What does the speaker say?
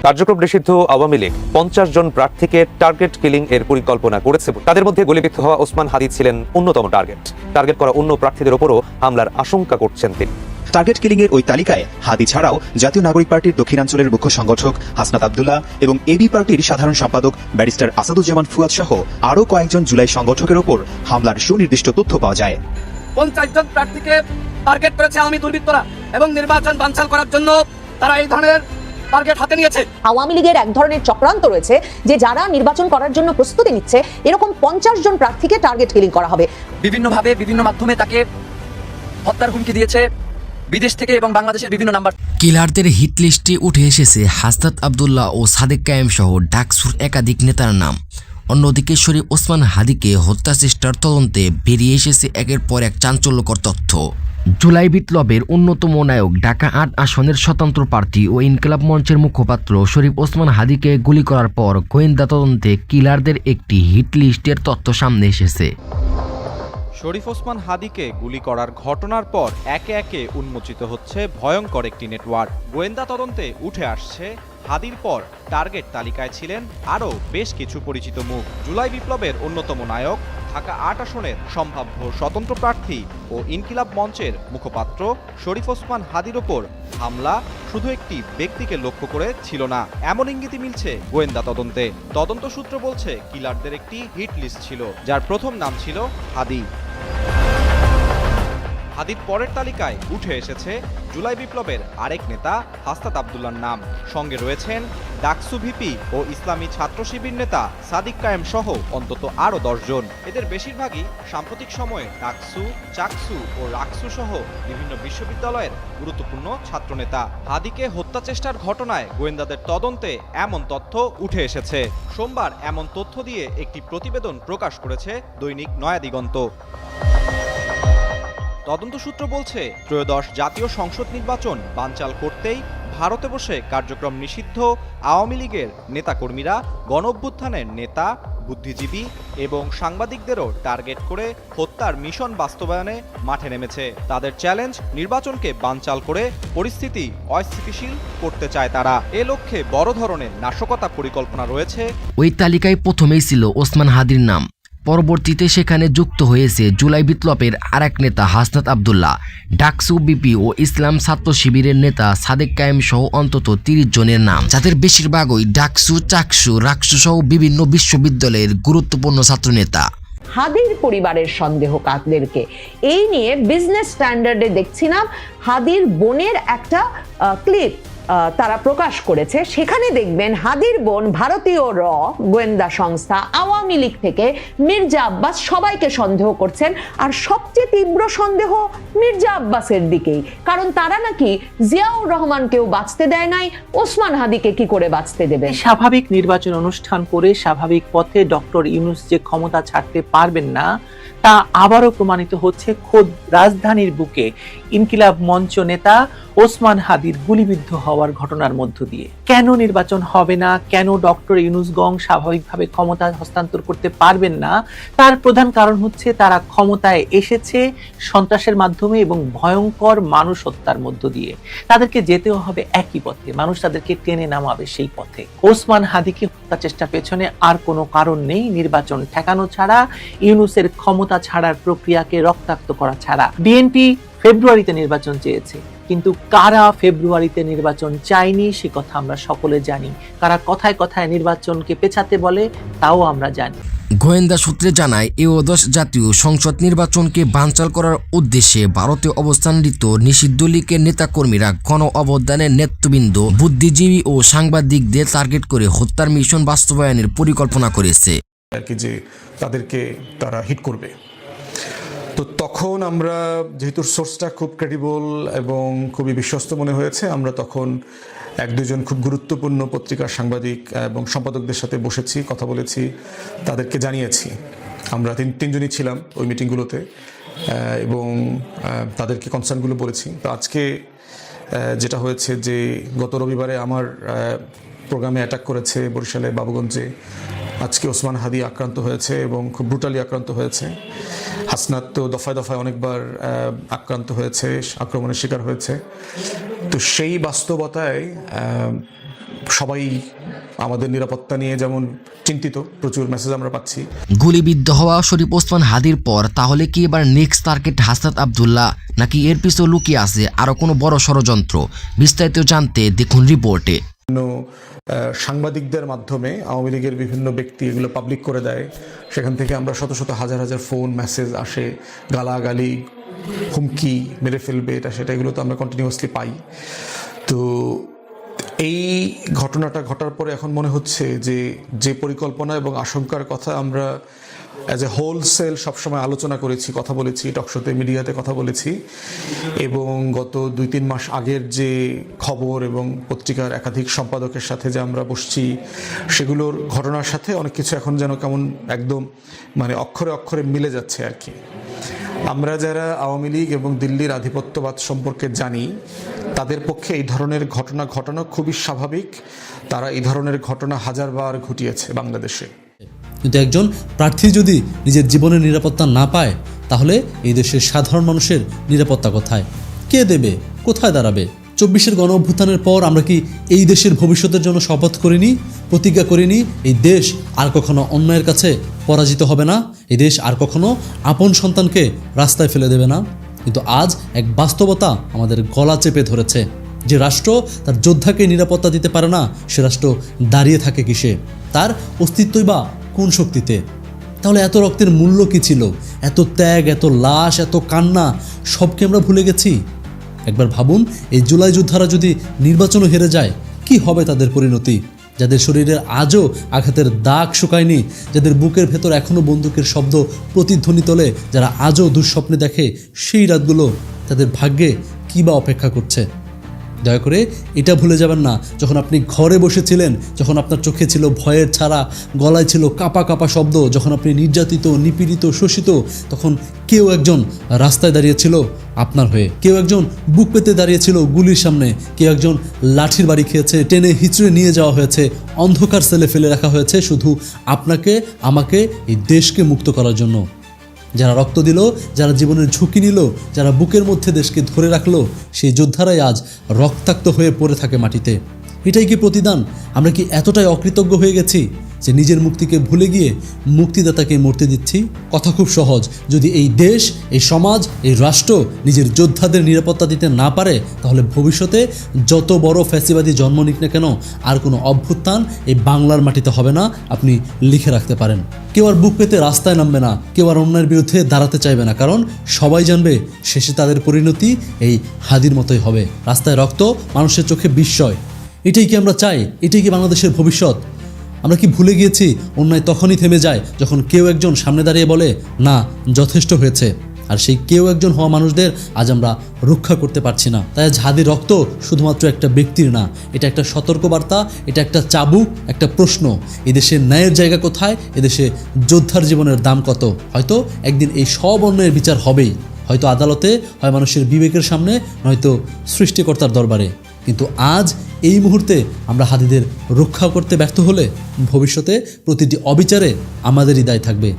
কার্যক্রম নিষিদ্ধ আওয়ামী লীগ 50 জন প্রার্থীকে টার্গেট কিলিং এর পরিকল্পনা করেছে। তাদের মধ্যে গুলিবিদ্ধ হওয়া ওসমান হাদি ছিলেন অন্যতম টার্গেট করা অন্য প্রার্থীদের উপরও হামলার আশঙ্কা করছেন তিনি। টার্গেট কিলিং এর ওই তালিকায় হাদি ছাড়াও জাতীয় নাগরিক পার্টির দক্ষিণাঞ্চলের মুখ্য সংগঠক হাসনাত আব্দুল্লাহ এবং এবি পার্টির সাধারণ সম্পাদক ব্যারিস্টার আসাদুজ্জামান ফুয়াদ সহ আরও কয়েকজন জুলাই সংগঠকের ওপর হামলার সুনির্দিষ্ট তথ্য পাওয়া যায়। 50 জন প্রার্থীকে টার্গেট করেছে আওয়ামী দুর্বৃত্তরা এবং নির্বাচন বানচাল করার জন্য তারা এই ধরনের টার্গেট হাতে নিয়েছে। আওয়ামী লীগের এক ধরনের চক্রান্ত রয়েছে যে যারা নির্বাচন করার জন্য প্রস্তুতি নিচ্ছে এরকম 50 জন প্রার্থীকে টার্গেট কিলিং করা হবে। বিভিন্নভাবে বিভিন্ন মাধ্যমে তাকে হত্যার হুমকি দিয়েছে বিদেশ থেকে এবং বাংলাদেশের বিভিন্ন নাম্বার। কিলারদের হিট লিস্টে উঠে এসেছে হাসনাত আব্দুল্লাহ ও সাদেক কায়েম সহ ডাকসুর একাধিক নেতার নাম। অন্যদিকে শরীফ ওসমান হাদিকে হত্যা চেষ্টার তদন্তে বেরিয়ে এসেছে একের পর এক চাঞ্চল্যকর তথ্য। জুলাই বিপ্লবের অন্যতম নায়ক ঢাকা ৮ আসনের স্বতন্ত্র প্রার্থী ও ইনকিলাব মঞ্চের মুখপাত্র শরীফ ওসমান হাদিকে গুলি করার পর গোয়েন্দা তদন্তে কিলারদের একটি হিট লিস্টের তথ্য সামনে এসেছে। শরীফ ওসমান হাদিকে গুলি করার ঘটনার পর একে একে উন্মোচিত হচ্ছে ভয়ঙ্কর একটি নেটওয়ার্ক। গোয়েন্দা তদন্তে উঠে আসছে হাদির পর টার্গেট তালিকায় ছিলেন আরও বেশ কিছু পরিচিত মুখ। জুলাই বিপ্লবের অন্যতম নায়ক ঢাকা ৮ আসনের সম্ভাব্য স্বতন্ত্র প্রার্থী ও ইনকিলাব মঞ্চের মুখপাত্র শরীফ ওসমান হাদির ওপর হামলা শুধু একটি ব্যক্তিকে লক্ষ্য করে ছিল না, এমন ইঙ্গিতই মিলছে গোয়েন্দা তদন্তে। তদন্ত সূত্র বলছে কিলারদের একটি হিট লিস্ট ছিল, যার প্রথম নাম ছিল হাদি। হাদির পরের তালিকায় উঠে এসেছে জুলাই বিপ্লবের আরেক নেতা হাসনাত আব্দুল্লাহর নাম। সঙ্গে রয়েছেন ডাকসু ভিপি ও ইসলামী ছাত্র শিবির নেতা সাদিক কায়েম সহ অন্তত আরও 10 জন। এদের বেশিরভাগই সাম্প্রতিক সময়ে ডাকসু, চাকসু ও রাকসু সহ বিভিন্ন বিশ্ববিদ্যালয়ের গুরুত্বপূর্ণ ছাত্রনেতা। হাদিকে হত্যা চেষ্টার ঘটনায় গোয়েন্দাদের তদন্তে এমন তথ্য উঠে এসেছে। সোমবার এমন তথ্য দিয়ে একটি প্রতিবেদন প্রকাশ করেছে দৈনিক নয়া দিগন্ত। তদন্ত সূত্র বলছে, ত্রয়োদশ জাতীয় সংসদ নির্বাচন বানচাল করতেই ভারতে বসে কার্যক্রম নিষিদ্ধ আওয়ামী লীগের নেতাকর্মীরা গণঅভ্যুত্থানের নেতা, বুদ্ধিজীবী এবং সাংবাদিকদেরও টার্গেট করে হত্যার মিশন বাস্তবায়নে মাঠে নেমেছে। তাদের চ্যালেঞ্জ, নির্বাচনকে বানচাল করে পরিস্থিতি অস্থিতিশীল করতে চায় তারা। এ লক্ষ্যে বড় ধরনের নাশকতা পরিকল্পনা রয়েছে। ওই তালিকায় প্রথমেই ছিল ওসমান হাদির নাম। পরবর্তীতে সেখানে যুক্ত হয়েছে জুলাই বিপ্লবের আরেক নেতা হাসনাত আব্দুল্লাহ, ডাকসু বিপি ও ইসলাম ছাত্র শিবিরের নেতা সাদেক কায়েম সহ অন্তত 30 জনের নাম, যাদের বেশিরভাগই ডাকসু, চাকসু, রাকসু সহ বিভিন্ন বিশ্ববিদ্যালয়ের গুরুত্বপূর্ণ ছাত্রনেতা। হাদির পরিবারের সন্দেহ কাতদেরকে এই নিয়ে বিজনেস স্ট্যান্ডার্ডে দেখছিলাম হাদির বোনের একটা ক্লিপ তারা প্রকাশ করেছে। সেখানে দেখবেন হাদির বোন ভারতীয় গোয়েন্দা সংস্থা আওয়ামী লীগ থেকে মির্জা আব্বাস সবাইকে সন্দেহ করছেন, আর সবচেয়ে তীব্র সন্দেহ মির্জা আব্বাসের দিকেই, কারণ তারা নাকি জিয়াউর রহমানকেও বাঁচতে দেয় নাই, ওসমান হাদিকে কি করে বাঁচতে দেবে? স্বাভাবিক নির্বাচন অনুষ্ঠান করে স্বাভাবিক পথে ডক্টর ইউনূস যে ক্ষমতা ছাড়তে পারবেন না তা আবারও প্রমাণিত হচ্ছে খোদ রাজধানীর বুকে ইনকিলাব মঞ্চ নেতা ওসমান হাদির গুলিবিদ্ধ হওয়ার ঘটনার মধ্য দিয়ে। কেন নির্বাচন হবে না, কেন ডক্টর ইউনূস গং স্বাভাবিকভাবে ক্ষমতা হস্তান্তর করতে পারবেন না, তার প্রধান কারণ হচ্ছে তারা ক্ষমতায় এসেছে সন্ত্রাসের মাধ্যমে এবং ভয়ঙ্কর মানুষ হত্যার মধ্য দিয়ে। তাদেরকে যেতেও হবে একই পথে, মানুষ তাদেরকে টেনে নামাবে সেই পথে। ওসমান হাদিকে হত্যা চেষ্টার পেছনে আর কোনো কারণ নেই নির্বাচন ঠেকানো ছাড়া, ইউনূসের ক্ষমতা ছাড়ার প্রক্রিয়াকে রক্তাক্ত করা ছাড়া। বিএনপি ফেব্রুয়ারিতে নির্বাচন চেয়েছে, কিন্তু কারা ফেব্রুয়ারিতে নির্বাচন চায়নি সে কথা আমরা সকলে জানি। কারা কথায় কথায় নির্বাচনকে পেছাতে বলে তাও আমরা জানি। গোয়েন্দা সূত্রে জানায়, একাদশ জাতীয় সংসদ নির্বাচনকে বানচাল করার উদ্দেশ্যে ভারতে অবস্থানরত নিষিদ্ধ লীগের নেতাকর্মীরা গণ অভ্যুত্থানের নেতৃবৃন্দ, বুদ্ধিজীবী ও সাংবাদিকদের টার্গেট করে হত্যার মিশন বাস্তবায়নের পরিকল্পনা করেছে আর কি, যে তাদেরকে তারা হিট করবে। তো তখন আমরা, যেহেতু সোর্সটা খুব ক্রেডিবল এবং খুবই বিশ্বস্ত মনে হয়েছে, আমরা তখন 1-2 জন খুব গুরুত্বপূর্ণ পত্রিকার সাংবাদিক এবং সম্পাদকদের সাথে বসেছি, কথা বলেছি, তাদেরকে জানিয়েছি। আমরা তিনজনই ছিলাম ওই মিটিংগুলোতে এবং তাদেরকে কনসার্নগুলো বলেছি। তো আজকে যেটা হয়েছে যে গত রবিবারে আমার প্রোগ্রামে অ্যাটাক করেছে বরিশালে বাবুগঞ্জে। আজকে ওসমান হাদি আক্রান্ত হয়েছে এবং খুব ব্রুটালি আক্রান্ত হয়েছে। হাসনাত তো দফায় দফায় অনেকবার আক্রান্ত হয়েছে, আক্রমণের শিকার হয়েছে। তো সেই বাস্তবতায় সবাই আমাদের নিরাপত্তা নিয়ে যেমন চিন্তিত, প্রচুর মেসেজ আমরা পাচ্ছি। গুলিবিদ্ধ হওয়া শরীফ ওসমান হাদির পর তাহলে কি এবার নেক্সট টার্গেট হাসনাত আব্দুল্লাহ, নাকি এর পিছনে লুকিয়ে আছে আরো কোনো বড় ষড়যন্ত্র? বিস্তারিত জানতে দেখুন রিপোর্টে। সাংবাদিকদের মাধ্যমে আওয়ামী লীগের বিভিন্ন ব্যক্তি এগুলো পাবলিক করে দেয়, সেখান থেকে আমরা শত শত হাজার হাজার ফোন মেসেজ আসে, গালাগালি, হুমকি, মেরে ফেলবে, এটা সেটা, এগুলো তো আমরা কন্টিনিউয়াসলি পাই। তো এই ঘটনাটা ঘটার পরে এখন মনে হচ্ছে যে পরিকল্পনা এবং আশঙ্কার কথা আমরা অ্যাজ এ হোলসেল সবসময় আলোচনা করেছি, কথা বলেছি, টকশোতে, মিডিয়াতে কথা বলেছি, এবং গত 2-3 মাস আগের যে খবর এবং পত্রিকার একাধিক সম্পাদকের সাথে যে আমরা বসছি, সেগুলোর ঘটনার সাথে অনেক কিছু এখন যেন কেমন একদম মানে অক্ষরে অক্ষরে মিলে যাচ্ছে আর কি। আমরা যারা আওয়ামী লীগ এবং দিল্লির আধিপত্যবাদ সম্পর্কে জানি, তাদের পক্ষে এই ধরনের ঘটনা ঘটানো খুবই স্বাভাবিক। তারা এই ধরনের ঘটনা হাজারবার ঘটিয়েছে বাংলাদেশে। কিন্তু একজন প্রার্থী যদি নিজের জীবনের নিরাপত্তা না পায়, তাহলে এই দেশের সাধারণ মানুষের নিরাপত্তা কোথায়? কে দেবে? কোথায় দাঁড়াবে? 24-এর গণ অভ্যুত্থানের পর আমরা কি এই দেশের ভবিষ্যতের জন্য শপথ করিনি, প্রতিজ্ঞা করিনি এই দেশ আর কখনো অন্যায়ের কাছে পরাজিত হবে না, এই দেশ আর কখনো আপন সন্তানকে রাস্তায় ফেলে দেবে না? কিন্তু আজ এক বাস্তবতা আমাদের গলা চেপে ধরেছে। যে রাষ্ট্র তার যোদ্ধাকে নিরাপত্তা দিতে পারে না, সে রাষ্ট্র দাঁড়িয়ে থাকে কিসে? তার অস্তিত্বই বা কোন শক্তিতে? তাহলে এত রক্তের মূল্য কি ছিল? এত ত্যাগ, এত লাশ, এত কান্না, সবকে আমরা ভুলে গেছি? একবার ভাবুন, এই জুলাই যোদ্ধারা যদি নির্বাচনও হেরে যায়, কি হবে তাদের পরিণতি? যাদের শরীরের আজও আঘাতের দাগ শুকায়নি, যাদের বুকের ভেতর এখনও বন্দুকের শব্দ প্রতিধ্বনি তোলে, যারা আজও দুঃস্বপ্নে দেখে, সেই রাতগুলো তাদের ভাগ্যে কী বা অপেক্ষা করছে? দয়া করে এটা ভুলে যাবেন না, যখন আপনি ঘরে বসেছিলেন, যখন আপনার চোখে ছিল ভয়ের ছাড়া, গলায় ছিল কাঁপা কাঁপা শব্দ, যখন আপনি নির্যাতিত, নিপীড়িত, শোষিত, তখন কেউ একজন রাস্তায় দাঁড়িয়েছিল আপনার হয়ে, কেউ একজন বুক পেতে দাঁড়িয়েছিল গুলির সামনে, কেউ একজন লাঠির বাড়ি খেয়েছে, টেনে হিচড়ে নিয়ে যাওয়া হয়েছে, অন্ধকার সেলে ফেলে রাখা হয়েছে শুধু আপনাকে, আমাকে, এই দেশকে মুক্ত করার জন্য। যারা রক্ত দিল, যারা জীবনের ঝুঁকি নিল, যারা বুকের মধ্যে দেশকে ধরে রাখলো, সেই যোদ্ধারাই আজ রক্তাক্ত হয়ে পড়ে থাকে মাটিতে। এটাই কি প্রতিদান? আমরা কি এতটাই অকৃতজ্ঞ হয়ে গেছি যে নিজের মুক্তিকে ভুলে গিয়ে মুক্তিদাতাকে মরতে দিচ্ছি? কথা খুব সহজ, যদি এই দেশ, এই সমাজ, এই রাষ্ট্র নিজের যোদ্ধাদের নিরাপত্তা দিতে না পারে, তাহলে ভবিষ্যতে যত বড় ফ্যাসিবাদী জন্ম নিক না কেন, আর কোনো অভ্যুত্থান এই বাংলার মাটিতে হবে না, আপনি লিখে রাখতে পারেন। কেউ আর বুক পেতে রাস্তায় নামবে না, কেউ আর অন্যায়ের বিরুদ্ধে দাঁড়াতে চাইবে না, কারণ সবাই জানবে শেষে তাদের পরিণতি এই হাদির মতোই হবে। রাস্তায় রক্ত, মানুষের চোখে বিস্ময়। এটাই কি আমরা চাই? এটাই কি বাংলাদেশের ভবিষ্যৎ? আমরা কি ভুলে গিয়েছি অন্যায় তখনই থেমে যায় যখন কেউ একজন সামনে দাঁড়িয়ে বলে না, যথেষ্ট হয়েছে? আর সেই কেউ একজন হওয়া মানুষদের আজ আমরা রক্ষা করতে পারছি না। তাই আজ হাদির রক্ত শুধুমাত্র একটা ব্যক্তির না, এটা একটা সতর্কবার্তা, এটা একটা চাবুক, একটা প্রশ্ন। এদেশের ন্যায়ের জায়গা কোথায়? এদেশে যোদ্ধার জীবনের দাম কত? হয়তো একদিন এই সব অন্যায়ের বিচার হবেই, হয়তো আদালতে, হয় মানুষের বিবেকের সামনে, নয়তো সৃষ্টিকর্তার দরবারে। কিন্তু আজ এই মুহূর্তে আমরা হাদিদের রক্ষা করতে ব্যর্থ হলে ভবিষ্যতে প্রতিটি অবিচারে আমাদেরই দায় থাকবে।